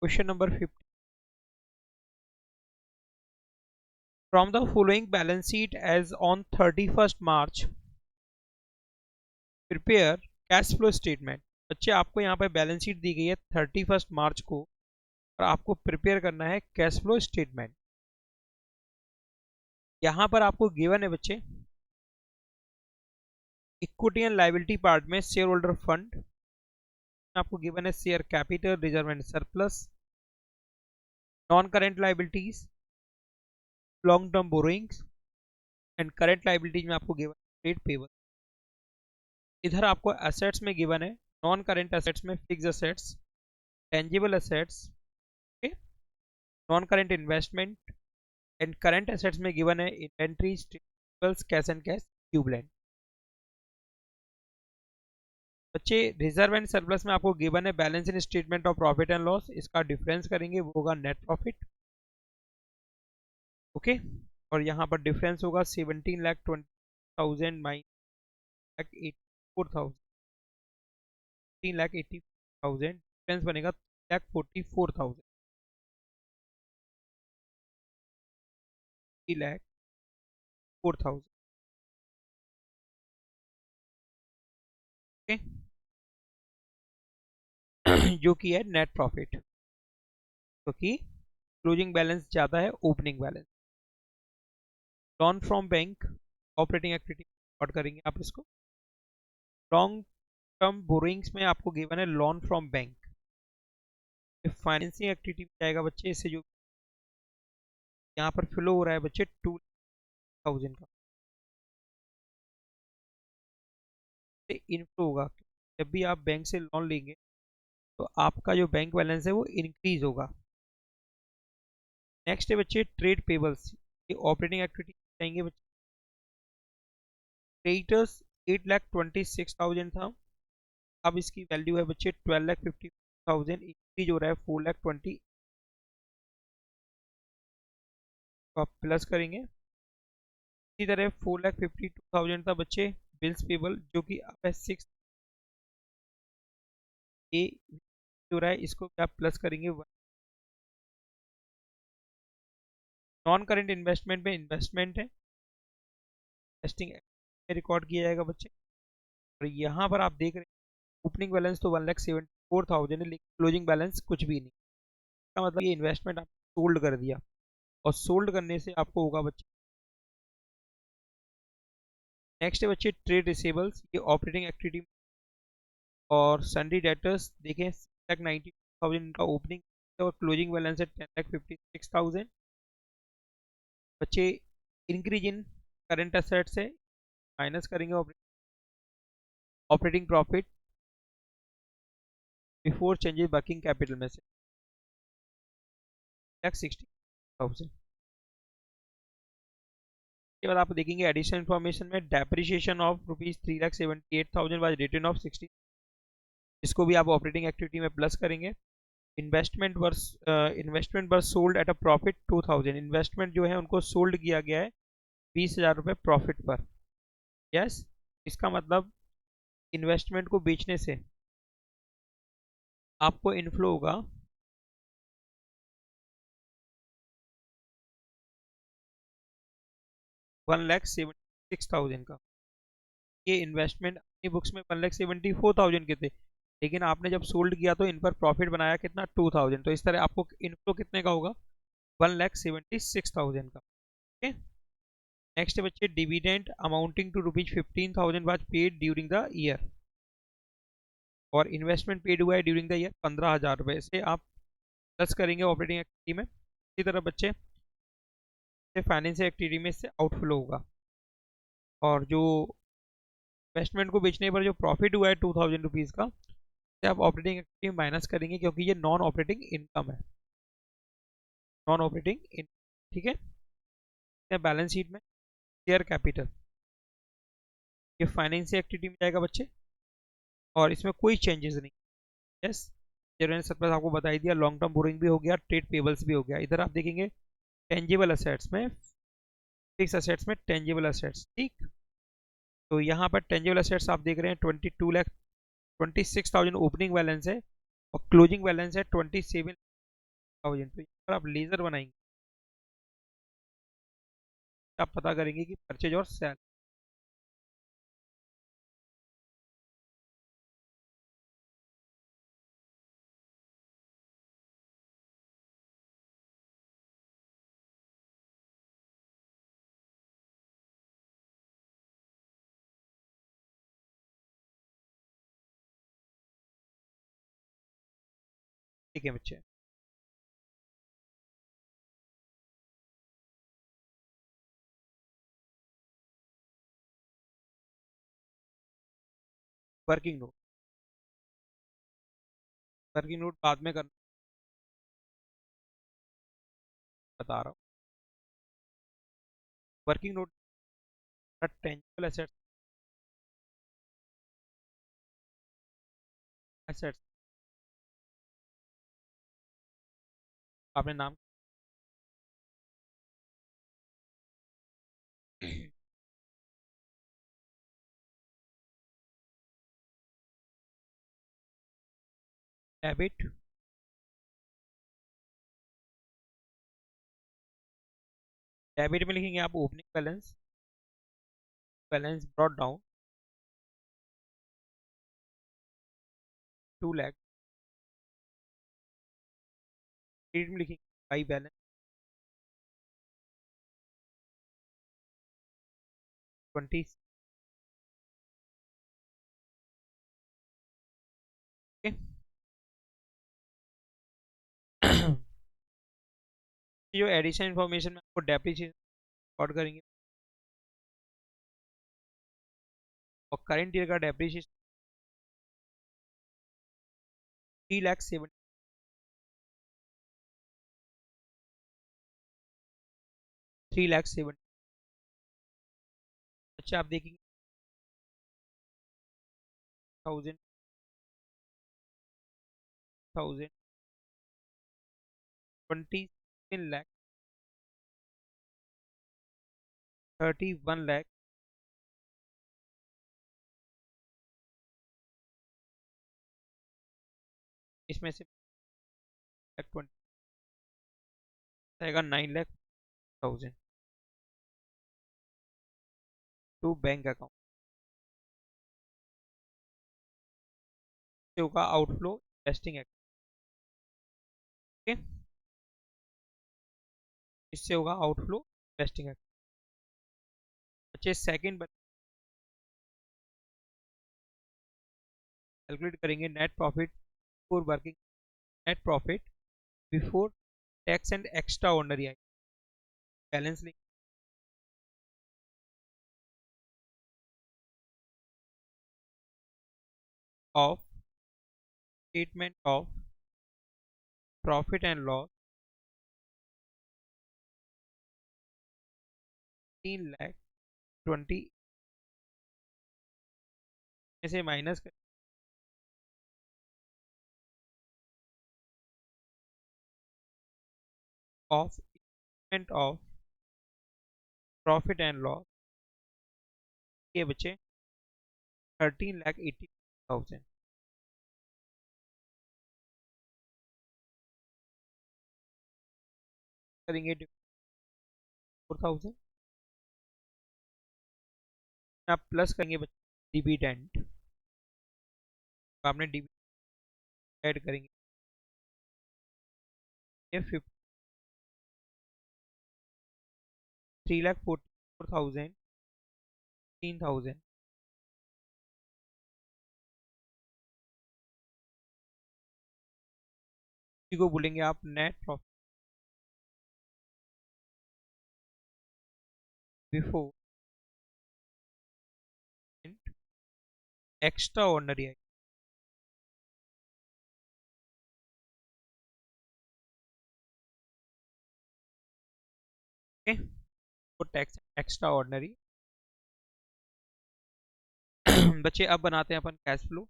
Question number 50। From the following balance sheet as on 31st March, prepare cash flow statement. बच्चे आपको यहाँ पे balance sheet दी गई है 31st मार्च को और आपको प्रिपेयर करना है कैश फ्लो स्टेटमेंट। यहाँ पर आपको गिवन है बच्चे इक्विटी एंड लायबिलिटी पार्ट में शेयर होल्डर फंड आपको गिवन है share capital, reserve and surplus, non current liabilities, long term borrowings and current liabilities में आपको गिवन ट्रेड पेबल। इधर आपको एसेट्स में गिवन है नॉन करेंट एसेट्स में fix assets, tangible assets, non current investment and current assets में given है inventories, cash and cash equivalent. बच्चे रिजर्व एंड सरप्लस में आपको गिवन है balance in statement of profit and loss, इसका difference करेंगे वो होगा नेट प्रॉफिट। ओके, और यहाँ पर डिफरेंस होगा 17,20,000 -84,000 डिफरेंस बनेगा 3,44,000 3,04,000। ओके, जो कि है नेट प्रॉफिट, क्योंकि क्लोजिंग बैलेंस ज़्यादा है opening balance. Loan from bank operating activity record करेंगे आप इसको। लॉन्ग टर्म बोरोइंग्स में आपको गिवन है loan from bank. Financing activity में जाएगा बच्चे, इससे जो यहाँ पर फ्लो हो रहा है बच्चे 2,000 का इनफ्लो होगा। जब भी आप बैंक से लोन लेंगे तो आपका जो बैंक बैलेंस है वो इंक्रीज होगा। नेक्स्ट है बच्चे ट्रेड पेबल्स, ये ऑपरेटिंग एक्टिविटी जाएंगे बच्चे। क्रेडिटर्स 8,26,000 था, अब इसकी वैल्यू है बच्चे 12,50,000, इंक्रीज हो रहा है 4,20,000। तो आप प्लस करेंगे। इसी तरह 4,52,000 था बच्चे बिल्स पेबल, जो कि अब है 6 ए हो रहा है, इसको आप प्लस करेंगे। नॉन करेंट इन्वेस्टमेंट में इन्वेस्टमेंट है, इन्वेस्टिंग में रिकॉर्ड किया जाएगा बच्चे। और यहाँ पर आप देख रहे हैं ओपनिंग बैलेंस तो 1,74,000 है, लेकिन क्लोजिंग बैलेंस कुछ भी नहीं। इसका मतलब ये इन्वेस्टमेंट आप सोल्ड कर दिया, और सोल्ड करने से आपको होगा बच्चे। नेक्स्ट है बच्चे ट्रेड रिसेबल्स, ये ऑपरेटिंग एक्टिविटी और सन्डी डेटर्स देखें 6,90,000 इनका ओपनिंग और क्लोजिंग बैलेंस है 10,56,000। बच्चे इंक्रीज इन करंट एसेट्स है, माइनस करेंगे operating profit before changes working capital में से 60,000। के बाद आप देखेंगे एडिशनल इन्फॉर्मेशन में depreciation of ₹3,78,000 was return of 60, इसको भी आप ऑपरेटिंग एक्टिविटी में प्लस करेंगे। Investment were sold at a profit 2,000, investment जो है उनको सोल्ड किया गया है 20,000 रुपये प्रॉफिट पर। यस, इसका मतलब इन्वेस्टमेंट को बेचने से आपको इनफ्लो होगा 1,76,000 का। ये इन्वेस्टमेंट अपनी बुक्स में 1,74,000 के थे, लेकिन आपने जब सोल्ड किया तो इन पर प्रॉफिट बनाया कितना 2,000, तो इस तरह आपको इनफ्लो कितने का होगा 1,76,000 का। ओके, नेक्स्ट है बच्चे dividend amounting to ₹15,000 was paid during the year, और इन्वेस्टमेंट पेड हुआ है ड्यूरिंग द ईयर 15,000 रुपये, से आप प्लस करेंगे ऑपरेटिंग एक्टिविटी में। इसी तरह बच्चे फाइनेंशियल एक्टिविटी में इससे आउटफ्लो होगा, और जो इन्वेस्टमेंट को बेचने पर जो प्रॉफिट हुआ है 2,000 रुपीज़ का, से आप ऑपरेटिंग एक्टिविटी में माइनस करेंगे, क्योंकि ये नॉन ऑपरेटिंग इनकम है, नॉन ऑपरेटिंग इनकम। ठीक है, बैलेंस शीट में शेयर कैपिटल ये फाइनेंशियल एक्टिविटी में जाएगा बच्चे, और इसमें कोई चेंजेस नहीं। यस, जनरल सरप्लस आपको बता ही दिया, लॉन्ग टर्म बोरिंग भी हो गया, ट्रेड पेबल्स भी हो गया। इधर आप देखेंगे टेंजिबल असेट्स में, फिक्स असेट्स में टेंजिबल असेट्स। ठीक, तो यहाँ पर टेंजिबल असेट्स आप देख रहे हैं 26,000 ओपनिंग बैलेंस है, और क्लोजिंग बैलेंस है 27 1000। तो यहाँ पर आप लेजर बनाएंगे, आप पता करेंगे कि परचेज और सेल। ठीक है बच्चे, वर्किंग नोट, वर्किंग नोट बाद में करना, बता रहा हूँ। Working note tangible assets, assets आपने नाम डेबिट, डेबिट में लिखेंगे आप opening balance, balance brought down 2 lakh. Credit में लिखेंगे बाई बैलेंस 20। जो एडिशन इन्फॉर्मेशन में आपको डेप्रिसिएशन रिकॉर्ड करेंगे, और करंट ईयर का डेप्रिसिएशन 3,70,000, 3,70,000। अच्छा आप देखेंगे 1000, 1000, 27 लाख, 31 लाख, इसमें से 20 आएगा 9,00,000 टू बैंक अकाउंट। इससे होगा आउटफ्लो इन्वेस्टिंग एक्ट, इससे होगा आउटफ्लो इन्वेस्टिंग एक्ट। बच्चे सेकंड कैलकुलेट करेंगे net profit before working, net profit before tax and extra ordinary I, balance link of statement of profit and loss 3,20,000 में से minus of statement of profit and loss, ये बचे 13,80,000 करेंगे 4,000। आप plus करेंगे बच्चे डिविडेंड, आपने डिविडेंड ऐड करेंगे, ये 3,44,000, 3,000 को बोलेंगे आप net profit before extraordinary है, ओके, तो टैक्स एक्स्ट्रा ऑर्डनरी। बच्चे अब बनाते हैं अपन cash flow,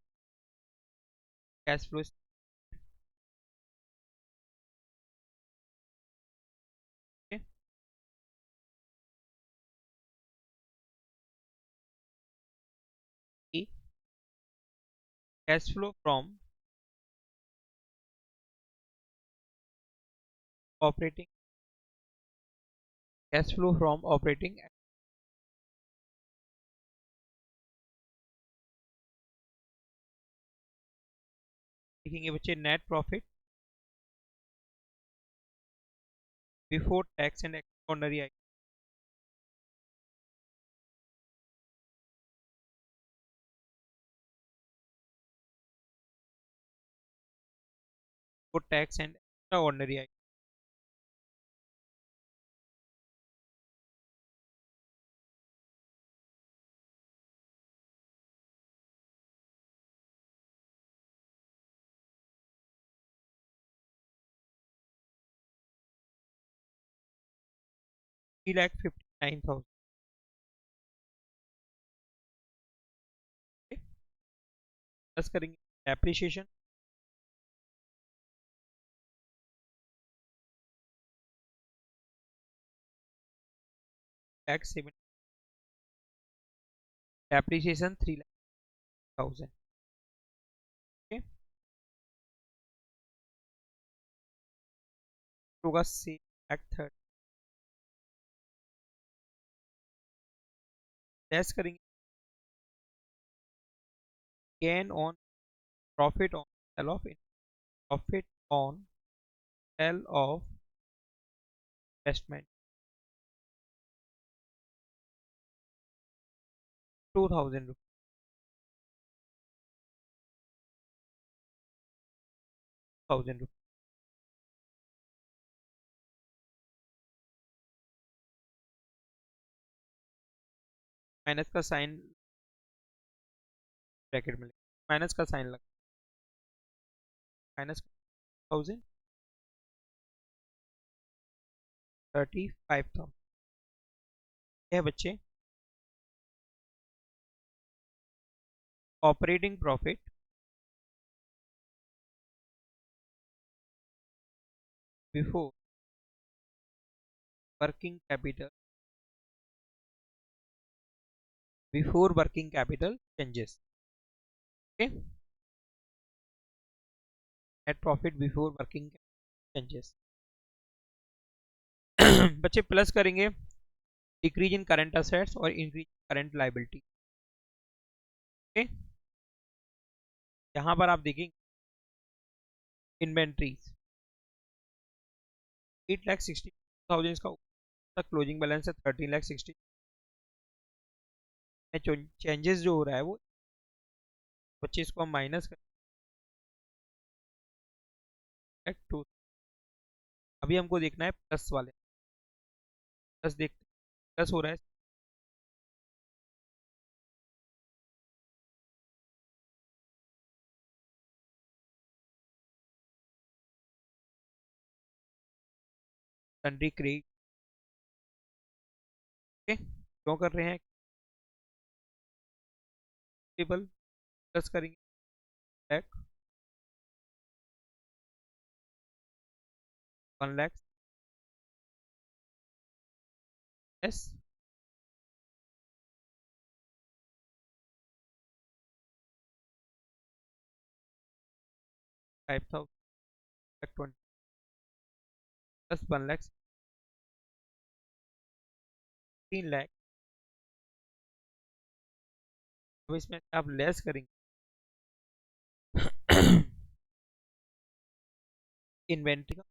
cash flow cash flow from operating cash flow from operating लिखेंगे बच्चे net profit before tax and extraordinary item before tax and extraordinary item $3,59,000 plus करेंगे डेप्रिसिएशन टैक्स 7 डेप्रिसिएशन 3,00,000 होगा 6,30,000 less करेंगे gain on profit on sale of profit on sale of investment 2,000 rupees minus का sign bracket में minus का sign लगा minus 35,000 यह बच्चे operating profit before working capital changes okay net profit before working changes बच्चे plus करेंगे decrease in current assets और increase current liability okay यहाँ पर आप देखेंगे इन्वेंट्रीज 8,60,000 इसका क्लोजिंग बैलेंस है 13,60 चेंजेस जो हो रहा है वो 25 को हम माइनस कर 2 अभी हमको देखना है प्लस वाले प्लस देखते प्लस हो रहा है सन्ड्री क्रेडिट ओके क्यों कर रहे हैं टेबल प्लस करेंगे back 1 lakh S 5,000 plus 1 lakh 3 lakh अब इसमें आप लेस करेंगे इन्वेंट्री का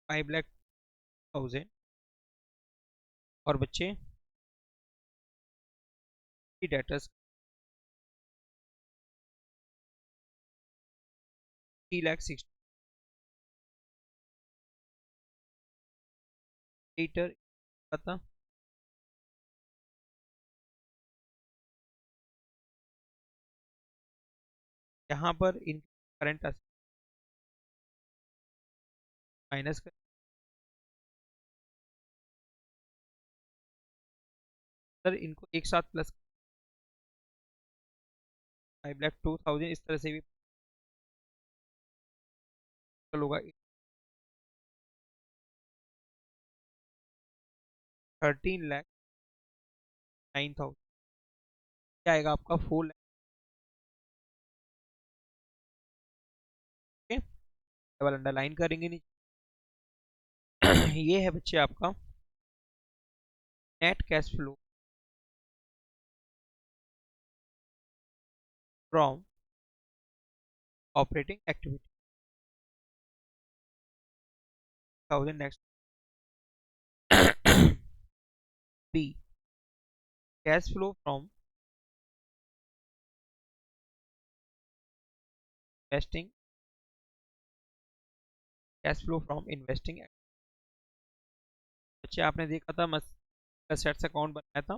5,00,000 और बच्चे डेटर्स 3,60,000 लीटर पता यहाँ पर इन करंट माइनस कर सर इनको एक साथ प्लस 5,02,000 इस तरह से भी होगा 13,09,000 क्या आएगा आपका 4 डबल अंडरलाइन करेंगे नहीं। ये है बच्चे आपका net cash flow from operating activity. 1000 next. B cash flow from investing, cash flow from investing. बच्चे आपने देखा था मस सेट्स अकाउंट बनाया था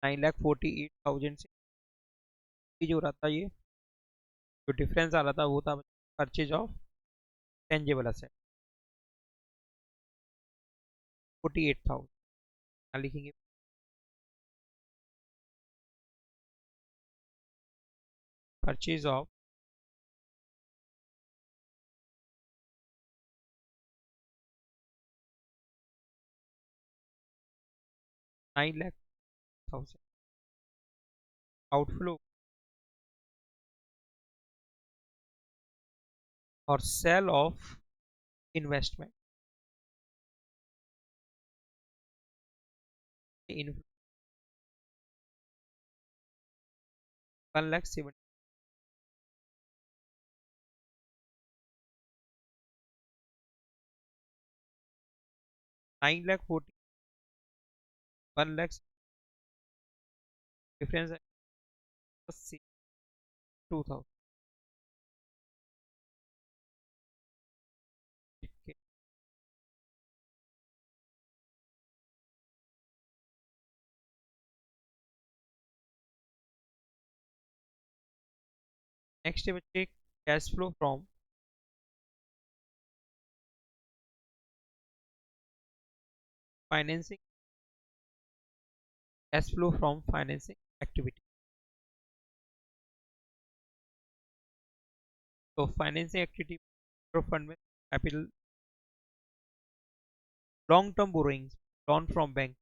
9,48,000 से, ये जो रहा था ये जो डिफरेंस आ रहा था वो था परचेज ऑफ टेंजेबल असेट 48,000। लिखेंगे परचेज ऑफ $9,00,000। आउटफ्लो और sale of investment in 1,70,000। 9,40,000 1,00,000 difference है 2,000। नेक्स्ट है बच्चे cash flow from financing, cash flow from financing activity. तो फाइनेंसिंग एक्टिविटी फंड में capital long term borrowings, loan from bank,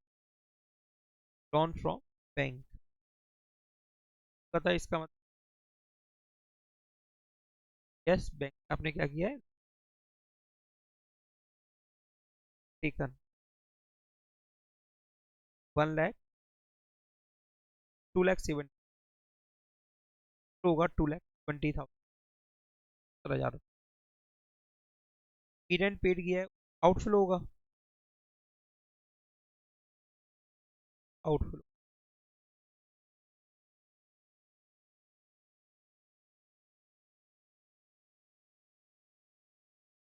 loan from bank पता है इसका मतलब। यस बैंक आपने क्या किया है टेकन 1,00,000 2,70,000 होगा 2,20,000 डिविडेंड पेड किया है आउटफ्लो होगा outflow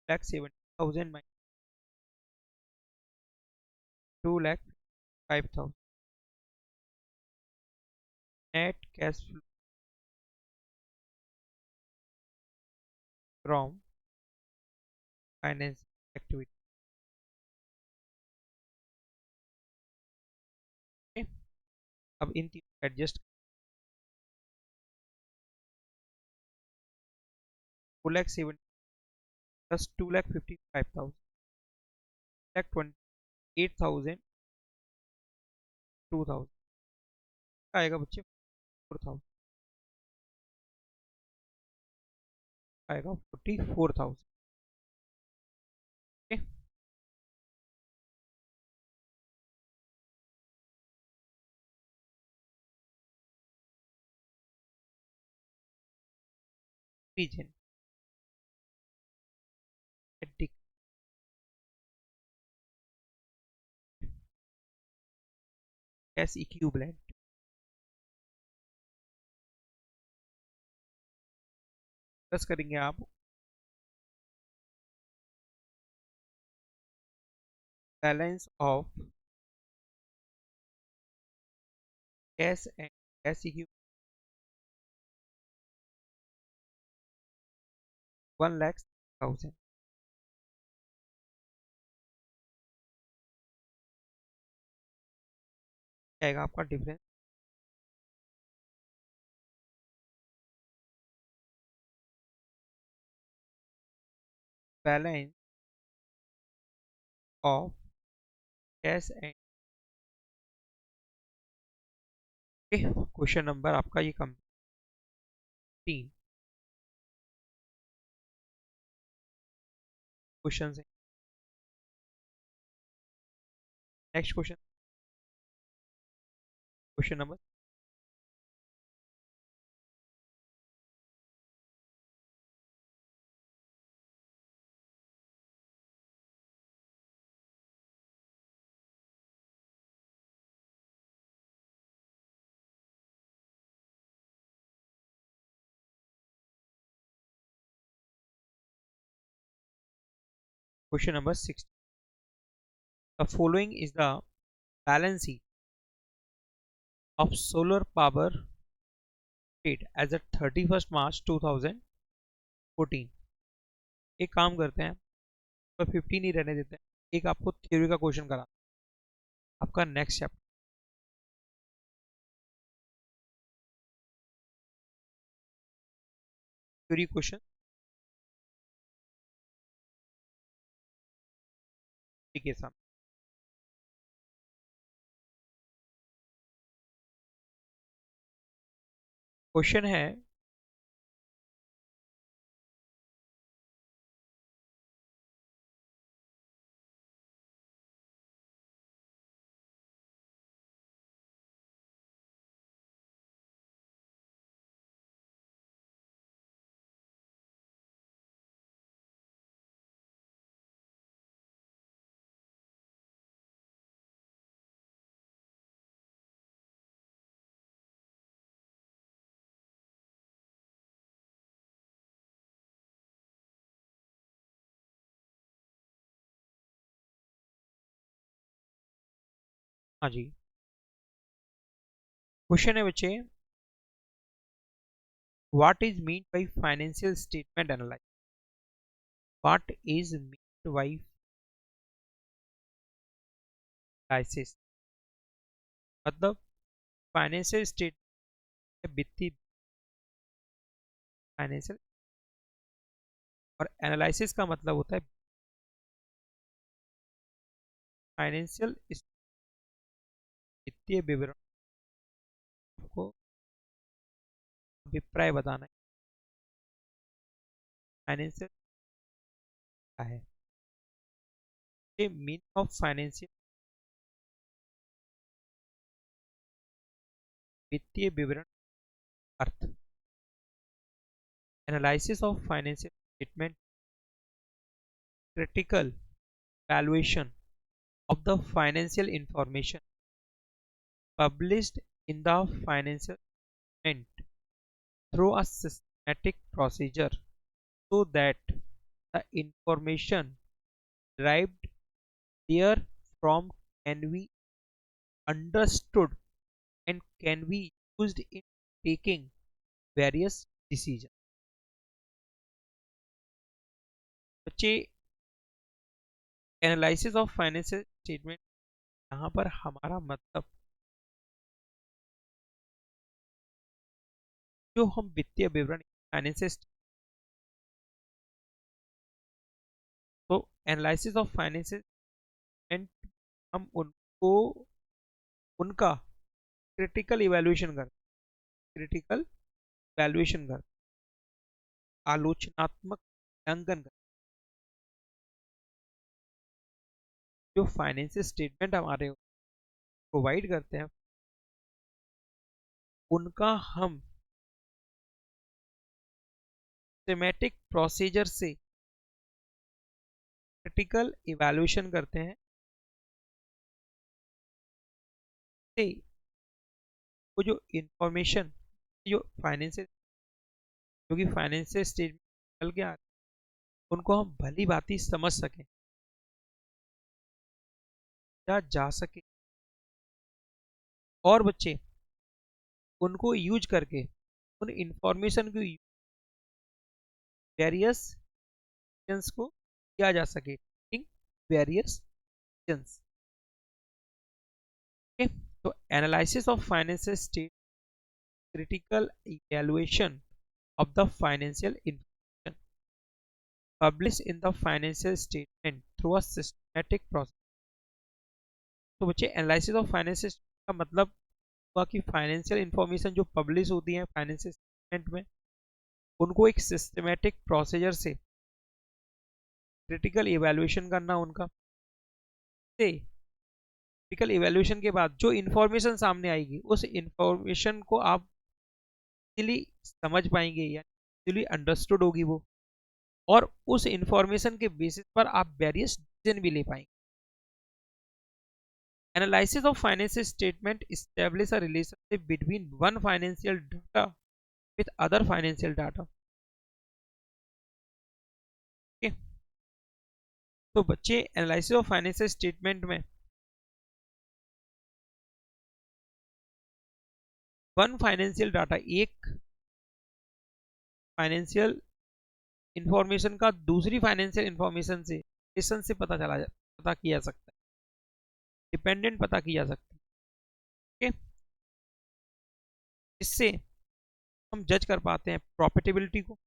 1,70,000 2,05,000 net cash flow from finance activity. अब इन तीनों एडजस्ट 4,70,000 प्लस 2,55,000 1,28,000 2,000 आएगा बच्चे 4,000 आएगा 44,000। रीजन कैश इक्विवेलेंट प्लस करेंगे आप balance of cash and cash equivalent 1,00,000 आएगा आपका difference balance of cash and. Question number आपका ये कम 3। क्वेश्चन है। Next question, question number, question number 6, the following is the balance sheet of solar power state as at 31st March 2014। एक काम करते हैं, तो 15 ही रहने देते हैं, एक आपको थ्योरी का क्वेश्चन करा, आपका नेक्स्ट चैप्टर थ्योरी क्वेश्चन। ठीक है साहब, क्वेश्चन है, हाँ जी, क्वेश्चन है बच्चे, what is mean by financial statement analyse, what is mean by analysis, मतलब फाइनेंशियल स्टेटमेंट वित्तीय, फाइनेंशियल, और एनालिसिस का मतलब होता है फाइनेंशियल वित्तीय विवरण को अभिप्राय बताना फाइनेंशियल है। ये मीन ऑफ फाइनेंशियल वित्तीय विवरण अर्थ, analysis of financial statement, critical valuation of the financial information published in the financial statement through a systematic procedure so that the information derived therefrom can be understood and can be used in taking various decisions। बच्चे, analysis of financial statement, यहाँ पर हमारा मतलब जो हम वित्तीय विवरण financial, तो एनालिसिस ऑफ फाइनेंशियल स्टेटमेंट हम उनको उनका क्रिटिकल इवैल्यूएशन करते, क्रिटिकल वैल्यूएशन करते, आलोचनात्मक मूल्यांकन करते, जो फाइनेंशियल स्टेटमेंट हमारे प्रोवाइड करते हैं उनका हम सिस्टेमैटिक प्रोसीजर से क्रिटिकल इवैल्यूएशन करते हैं, से वो जो इंफॉर्मेशन, जो फाइनेंशियल, जो कि फाइनेंशियल स्टेटमेंट निकल के आ रहे हैं, उनको हम भली भांति समझ सकें या जा सके, और बच्चे उनको यूज करके उन इंफॉर्मेशन को वेरियस को किया जा सके, वेरियस, तो analysis of financial state, critical evaluation of the financial information published in the financial statement through a systematic process। तो बच्चे, एनालिसिस ऑफ फाइनेंशियल का मतलब हुआ कि फाइनेंशियल इंफॉर्मेशन जो पब्लिश होती है फाइनेंशियल स्टेटमेंट में, उनको एक सिस्टमेटिक प्रोसीजर से क्रिटिकल इवैल्यूएशन करना उनका। से क्रिटिकल इवैल्यूएशन के बाद जो इन्फॉर्मेशन सामने आएगी उस इन्फॉर्मेशन को आप इजीली समझ पाएंगे या इजीली अंडरस्टूड होगी वो, और उस इन्फॉर्मेशन के बेसिस पर आप वेरियस डिसीजन भी ले पाएंगे। Analysis of financial statement establish a relationship between one financial data with other financial data. तो बच्चे एनालिसिस ऑफ फाइनेंशियल स्टेटमेंट में वन फाइनेंशियल डाटा, एक फाइनेंशियल इंफॉर्मेशन का दूसरी फाइनेंशियल इंफॉर्मेशन से रिलेशन से पता किया जा सकता है, डिपेंडेंट पता किया जा सकता है। ठीक है, इससे हम जज कर पाते हैं प्रॉफिटेबिलिटी को,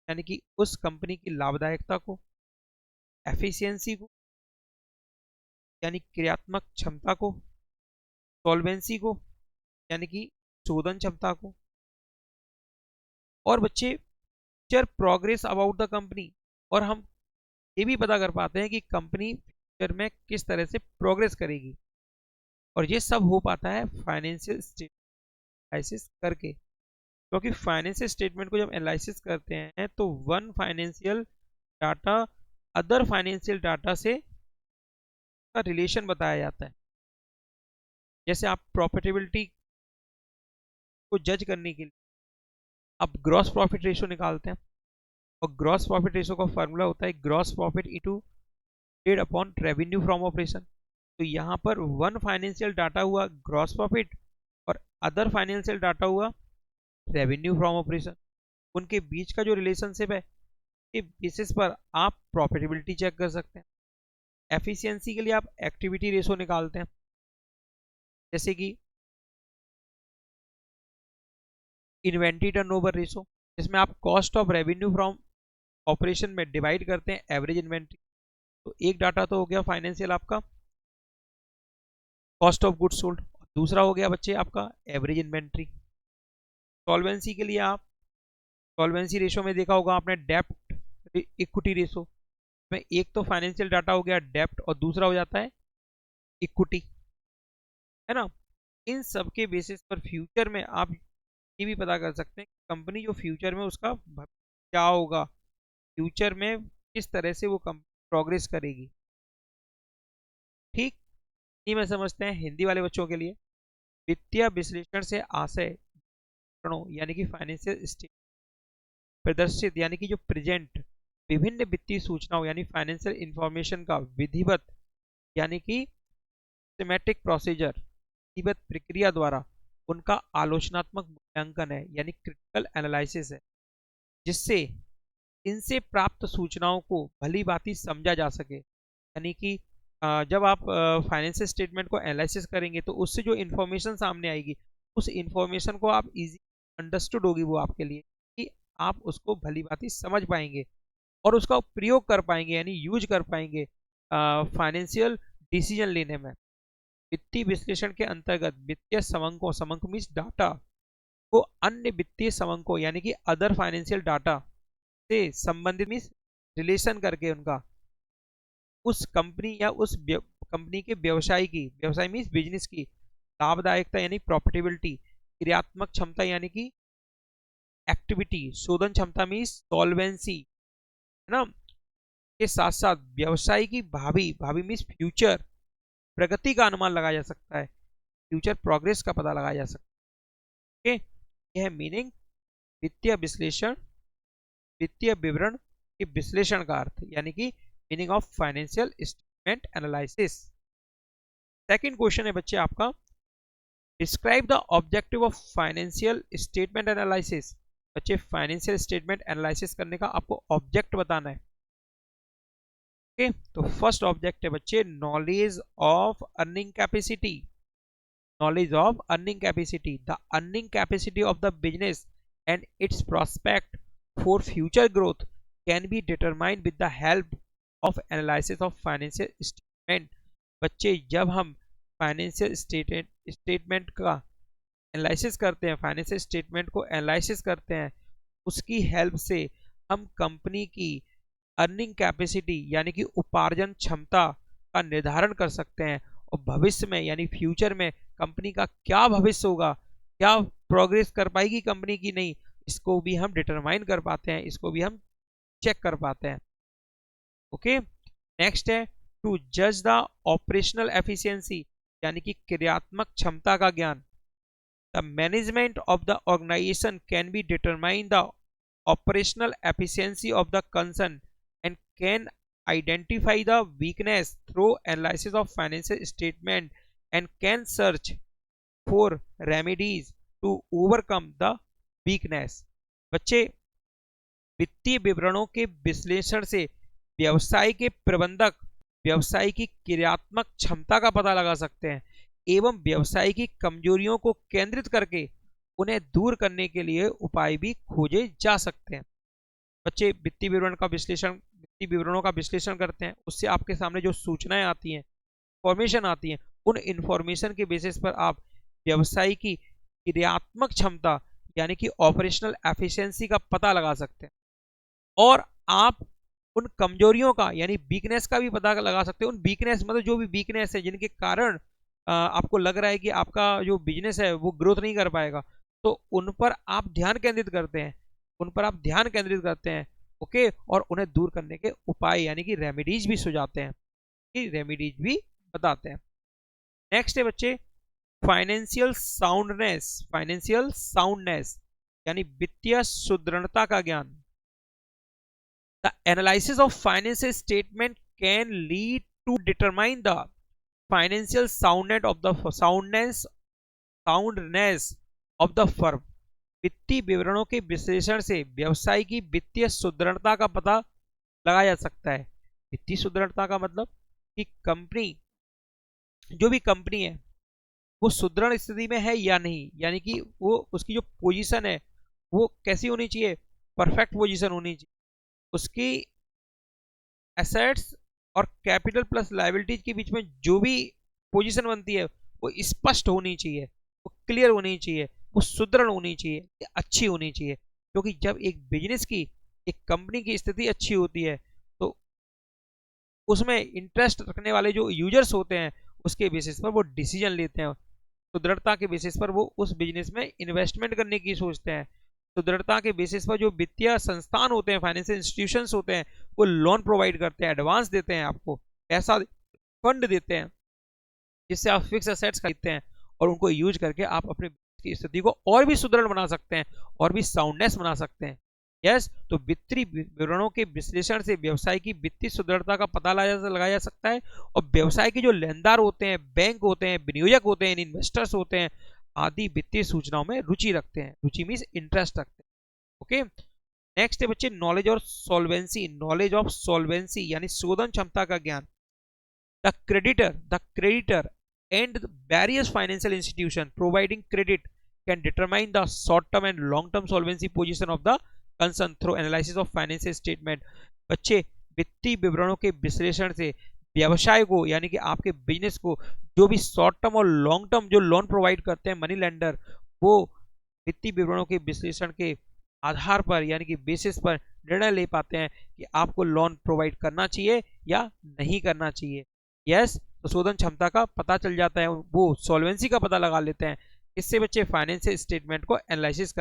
यानी कि उस कंपनी की लाभदायकता को, एफिशिएंसी को यानी क्रियात्मक क्षमता को, सॉल्वेंसी को यानी कि शोधन क्षमता को, और बच्चे future progress about the company, और हम ये भी पता कर पाते हैं कि कंपनी फ्यूचर में किस तरह से प्रोग्रेस करेगी। और ये सब हो पाता है फाइनेंशियल एनालिसिस करके, क्योंकि फाइनेंशियल स्टेटमेंट को जब एनालिसिस करते हैं तो one financial data other financial data से का रिलेशन बताया जाता है। जैसे आप प्रॉफिटेबिलिटी को जज करने के लिए आप ग्रॉस प्रॉफिट रेशो निकालते हैं, और ग्रॉस प्रॉफिट रेशो का फॉर्मूला होता है gross profit into paid upon revenue from operation. तो यहाँ पर वन फाइनेंशियल डाटा हुआ ग्रॉस प्रॉफिट और अदर फाइनेंशियल डाटा हुआ रेवेन्यू फ्रॉम ऑपरेशन। उनके बीच का जो रिलेशनशिप है के बेसिस पर आप प्रॉफिटेबिलिटी चेक कर सकते हैं। एफिशिएंसी के लिए आप एक्टिविटी रेशो निकालते हैं, जैसे कि इन्वेंट्री टर्नओवर रेशो, जिसमें आप cost of revenue from operation में डिवाइड करते हैं एवरेज इन्वेंट्री। तो एक डाटा तो हो गया फाइनेंशियल आपका कॉस्ट ऑफ गुड्स सोल्ड, दूसरा हो गया बच्चे आपका एवरेज इन्वेंट्री। सॉल्वेंसी के लिए आप सॉल्वेंसी रेशो में देखा होगा आपने डेप्ट इक्विटी रेशो में, एक तो फाइनेंशियल डाटा हो गया डेप्ट और दूसरा हो जाता है इक्विटी, है ना। इन सब के बेसिस पर फ्यूचर में आप ये भी पता कर सकते हैं कंपनी जो फ्यूचर में उसका क्या होगा, फ्यूचर में किस तरह से वो कंपनी प्रोग्रेस करेगी। ठीक, ये मैं समझते हैं हिंदी वाले बच्चों के लिए वित्तीय विश्लेषण से आशय यानी कि फाइनेंशियल स्टेट प्रदर्शित यानी कि जो प्रेजेंट विभिन्न वित्तीय सूचनाओं यानी फाइनेंशियल इंफॉर्मेशन का विधिवत यानी कि सिस्टेमैटिक प्रोसीजर विधिवत प्रक्रिया द्वारा उनका आलोचनात्मक मूल्यांकन है, यानी क्रिटिकल एनालिसिस है, जिससे इनसे प्राप्त सूचनाओं को भली भांति समझा जा सके। यानी कि जब आप फाइनेंशियल स्टेटमेंट को एनालिसिस करेंगे तो उससे जो इन्फॉर्मेशन सामने आएगी उस इन्फॉर्मेशन को आप इजी अंडरस्टूड होगी वो आपके लिए, कि आप उसको भली भांति समझ पाएंगे और उसका प्रयोग कर पाएंगे यानी यूज कर पाएंगे फाइनेंशियल डिसीजन लेने में। वित्तीय विश्लेषण के अंतर्गत वित्तीय समंकों समंक मीन्स डाटा को अन्य वित्तीय समंकों यानी कि अदर फाइनेंशियल डाटा से संबंधित मीन्स रिलेशन करके उनका उस कंपनी या उस कंपनी के व्यवसाय मीन्स बिजनेस की लाभदायकता यानी प्रॉफिटेबिलिटी, क्रियात्मक क्षमता यानी कि एक्टिविटी, शोधन क्षमता मीन्स सॉल्वेंसी, है ना, के साथ साथ व्यवसाय की भावी मीन्स फ्यूचर प्रगति का अनुमान लगाया जा सकता है, फ्यूचर प्रोग्रेस का पता लगाया जा सकता है। ओके, यह मीनिंग वित्तीय विश्लेषण, वित्तीय विवरण के विश्लेषण का अर्थ यानी कि meaning of financial statement analysis. Second question है बच्चे आपका, describe the objective of financial statement analysis. बच्चे फाइनेंशियल स्टेटमेंट एनालिसिस करने का आपको ऑब्जेक्ट बताना है। ओके, तो फर्स्ट ऑब्जेक्ट है बच्चे knowledge of earning capacity. Knowledge of earning capacity, the earning capacity of the business and it's prospect for future growth can be determined with the help of analysis of financial statement. बच्चे जब हम financial statement का analysis करते हैं, financial statement को analysis करते हैं, उसकी हेल्प से हम कंपनी की अर्निंग कैपेसिटी यानी कि उपार्जन क्षमता का निर्धारण कर सकते हैं, और भविष्य में यानी फ्यूचर में कंपनी का क्या भविष्य होगा, क्या प्रोग्रेस कर पाएगी कंपनी की नहीं, इसको भी हम डिटरमाइन कर पाते हैं, इसको भी हम चेक कर पाते हैं। ओके, नेक्स्ट है टू जज द ऑपरेशनल एफिशिएंसी यानी कि क्रियात्मक क्षमता का ज्ञान। The management of the organisation can be determine the operational efficiency of the concern and can identify the weakness through analysis of financial statement and can search for remedies to overcome the weakness। बच्चे, वित्तीय विवरणों के विश्लेषण से व्यवसाय के प्रबंधक व्यवसाय की क्रियात्मक क्षमता का पता लगा सकते हैं एवं व्यवसाय की कमजोरियों को केंद्रित करके उन्हें दूर करने के लिए उपाय भी खोजे जा सकते हैं। बच्चे, वित्तीय विवरणों का विश्लेषण करते हैं, उससे आपके सामने जो सूचनाएं आती हैं, इंफॉर्मेशन आती हैं, उन इंफॉर्मेशन के बेसिस पर आप व्यवसाय की क्रियात्मक क्षमता यानी कि ऑपरेशनल एफिशिएंसी का पता लगा सकते हैं, और आप उन कमजोरियों का यानी वीकनेस का भी पता लगा सकते हैं। उन वीकनेस मतलब जो भी वीकनेस है जिनके कारण आपको लग रहा है कि आपका जो बिजनेस है वो ग्रोथ नहीं कर पाएगा, तो उन पर आप ध्यान केंद्रित करते हैं, उन पर आप ध्यान केंद्रित करते हैं। ओके, और उन्हें दूर करने के उपाय यानी कि रेमेडीज भी सुझाते हैं, कि रेमेडीज भी बताते हैं। नेक्स्ट है बच्चे फाइनेंशियल साउंडनेस यानी वित्तीय सुदृढ़ता का ज्ञान। The analysis of financial statement can lead to determine the financial soundness of the firm. वित्तीय विवरणों के विश्लेषण से व्यवसाय की वित्तीय सुदृढ़ता का पता लगाया जा सकता है। वित्तीय सुदृढ़ता का मतलब कि कंपनी, जो भी कंपनी है वो सुदृढ़ स्थिति में है या नहीं, यानी कि वो उसकी जो पोजीशन है वो कैसी होनी चाहिए, परफेक्ट पोजीशन होनी चाहिए, उसकी एसेट्स और कैपिटल प्लस लायबिलिटीज के बीच में जो भी पोजीशन बनती है वो स्पष्ट होनी चाहिए, वो क्लियर होनी चाहिए, वो सुदृढ़ होनी चाहिए, अच्छी होनी चाहिए। क्योंकि जब एक बिजनेस की, एक कंपनी की स्थिति अच्छी होती है तो उसमें इंटरेस्ट रखने वाले जो यूजर्स होते हैं उसके बेसिस पर वो डिसीजन लेते हैं, सुदृढ़ता के बेसिस पर वो उस बिजनेस में इन्वेस्टमेंट करने की सोचते हैं, सुदृढ़ता के बेसिस पर जो वित्तीय संस्थान होते हैं, फाइनेंशियल इंस्टीट्यूशंस होते हैं, वो लोन प्रोवाइड करते हैं, एडवांस देते हैं, आपको ऐसा फंड देते हैं जिससे आप फिक्स एसेट्स खरीदते हैं और उनको यूज करके आप अपने की स्थिति को और भी सुदृढ़ बना सकते हैं और भी साउंडनेस बना सकते हैं। यस, तो वित्तीय विवरणों के विश्लेषण से व्यवसाय की वित्तीय सुदृढ़ता का पता लगाया जा सकता है, और व्यवसाय के जो लेनदार होते हैं, बैंक होते हैं, विनियोजक होते हैं, इन्वेस्टर्स होते हैं आदि वित्तीय सूचनाओं में रुचि रखते हैं। रुचि मीन्स इंटरेस्ट रखते हैं। ओके, नेक्स्ट है बच्चे नॉलेज ऑफ सॉल्वेंसी यानी शोधन क्षमता का ज्ञान। The creditor and various financial institution providing credit can determine the short term and long term solvency position of the concern through analysis of financial statement। बच्चे, वित्तीय विवरणों के विश्लेषण से व्यवसाय को यानी कि आपके बिजनेस को जो भी शॉर्ट टर्म और लॉन्ग टर्म जो लोन प्रोवाइड करते हैं मनी लेंडर, वो वित्तीय विवरणों के विश्लेषण के आधार पर यानी कि बेसिस पर निर्णय ले पाते हैं कि आपको लोन प्रोवाइड करना चाहिए या नहीं करना चाहिए। यस, तो शोधन क्षमता का पता चल जाता है, वो सॉल्वेंसी का पता लगा लेते हैं। इससे बच्चे फाइनेंशियल स्टेटमेंट को एनालिसिस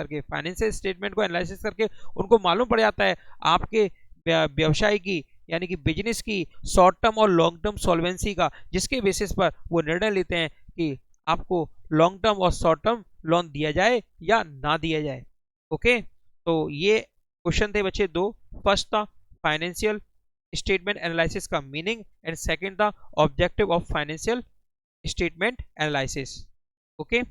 करके उनको मालूम पड़ जाता है आपके व्यवसाय की यानी कि बिजनेस की शॉर्ट टर्म और लॉन्ग टर्म सॉल्वेंसी का, जिसके बेसिस पर वो निर्णय लेते हैं कि आपको लॉन्ग टर्म और शॉर्ट टर्म लोन दिया जाए या ना दिया जाए। ओके, तो ये क्वेश्चन थे बच्चे दो। फर्स्ट था फाइनेंशियल स्टेटमेंट एनालिसिस का मीनिंग एंड सेकंड था objective of financial statement analysis. Okay.